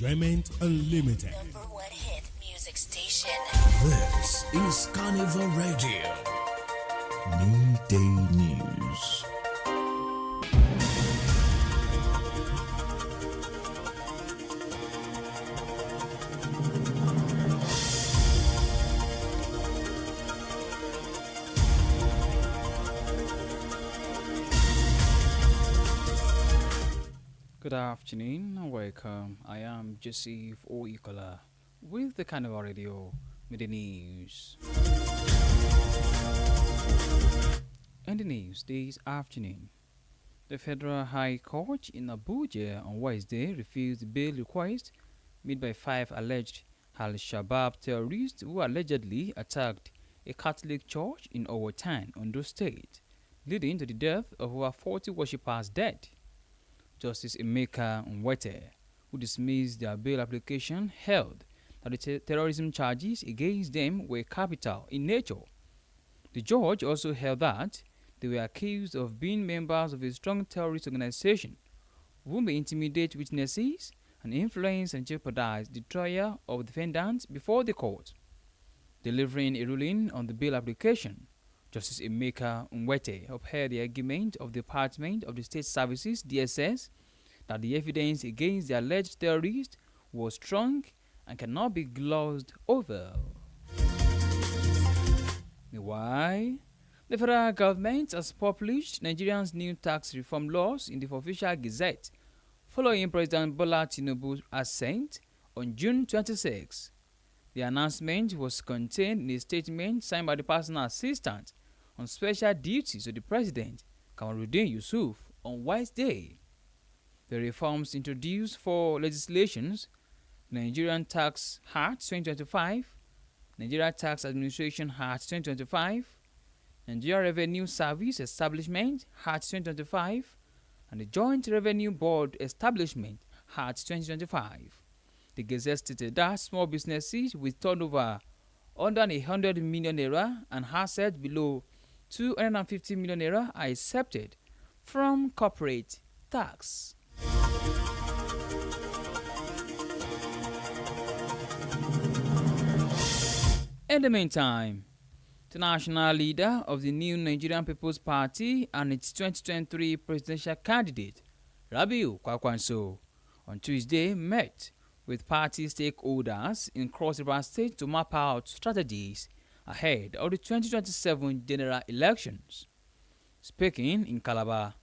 Enjoyment Unlimited. Number one hit music station. This is Carnival Radio. Midday News. Good afternoon and welcome. I am Joseph Oikola with the Carnival Radio Media News. In the news this afternoon, the Federal High Court in Abuja on Wednesday refused the bail request made by 5 alleged Al-Shabaab terrorists who allegedly attacked a Catholic church in Oyo Ondo State, leading to the death of over 40 worshippers dead. Justice Emeka Nwete, who dismissed their bail application, held that the terrorism charges against them were capital in nature. The judge also held that they were accused of being members of a strong terrorist organization who may intimidate witnesses and influence and jeopardize the trial of defendants before the court. Delivering a ruling on the bail application, Justice Emeka Nwete upheld the argument of the Department of the State Services (DSS) that the evidence against the alleged terrorists was strong and cannot be glossed over. Meanwhile, the federal government has published Nigeria's new tax reform laws in the official gazette following President Bola Tinubu's assent on June 26. The announcement was contained in a statement signed by the personal assistant on special duties of the President, Kamaruddin Yusuf, on Wednesday. The reforms introduced 4 legislations: Nigerian Tax Act 2025, Nigeria Tax Administration Act 2025, Nigeria Revenue Service Establishment Act 2025, and the Joint Revenue Board Establishment Act 2025. The Gazette stated that small businesses with turnover under 100 million naira and assets below 250 million naira are exempted from corporate tax. In the meantime, the national leader of the new Nigerian People's Party and its 2023 presidential candidate, Rabiu Kwakwanso, on Tuesday met with party stakeholders in Cross River State to map out strategies ahead of the 2027 general elections. Speaking in Calabar,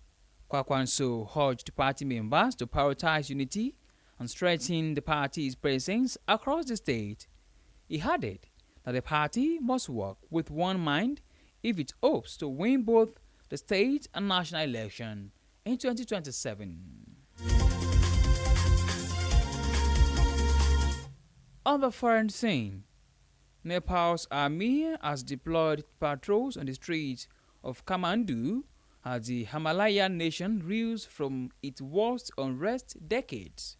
Kwakwanso urged party members to prioritize unity and strengthen the party's presence across the state. He added that the party must work with one mind if it hopes to win both the state and national election in 2027. On the foreign scene, Nepal's army has deployed patrols on the streets of Kathmandu as the Himalayan nation reels from its worst unrest decades.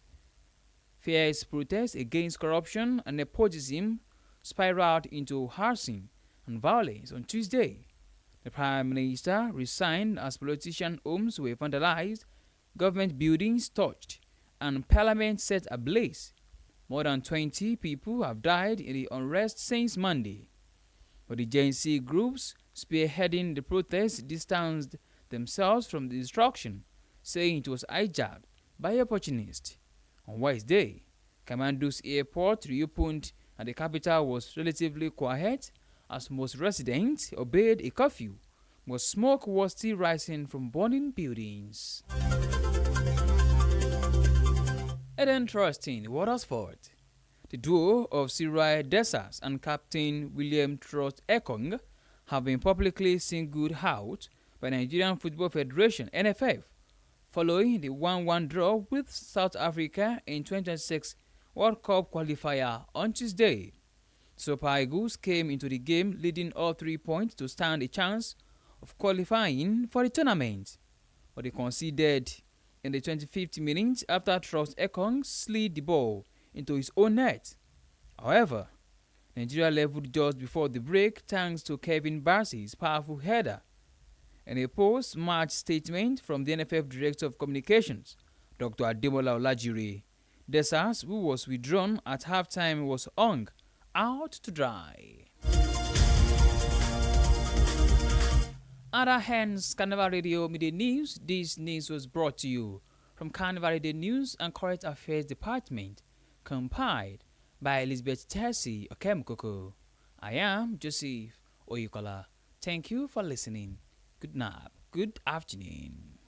Fierce protests against corruption and nepotism spiraled into arson and violence on Tuesday. The Prime Minister resigned as politician homes were vandalized, government buildings torched, and parliament set ablaze. More than 20 people have died in the unrest since Monday. But the Gen Z groups spearheading the protests distanced themselves from the destruction, saying it was hijacked by opportunists. On Wednesday, Kathmandu's airport reopened and the capital was relatively quiet as most residents obeyed a curfew, but smoke was still rising from burning buildings. An interesting water sport. The duo of Sirai Dessas and Captain William Trust Ekong have been publicly singled out by Nigerian Football Federation (NFF) following the 1-1 draw with South Africa in 2026 World Cup qualifier on Tuesday. Super Eagles came into the game leading all 3 points to stand a chance of qualifying for the tournament, but they conceded in the 25th minute after Trust Ekong slid the ball into his own net. However, Nigeria leveled just before the break thanks to Kevin Bassey's powerful header. In a post-match statement from the NFF Director of Communications, Dr. Ademola Olajire, Desas, who was withdrawn at halftime, was hung out to dry. Other hands, Carnival Radio Media News. This news was brought to you from Carnival Radio News and Current Affairs Department, compiled by Elizabeth Tessie Okemkoko. I am Joseph Oyukola. Thank you for listening. Good night. Good afternoon.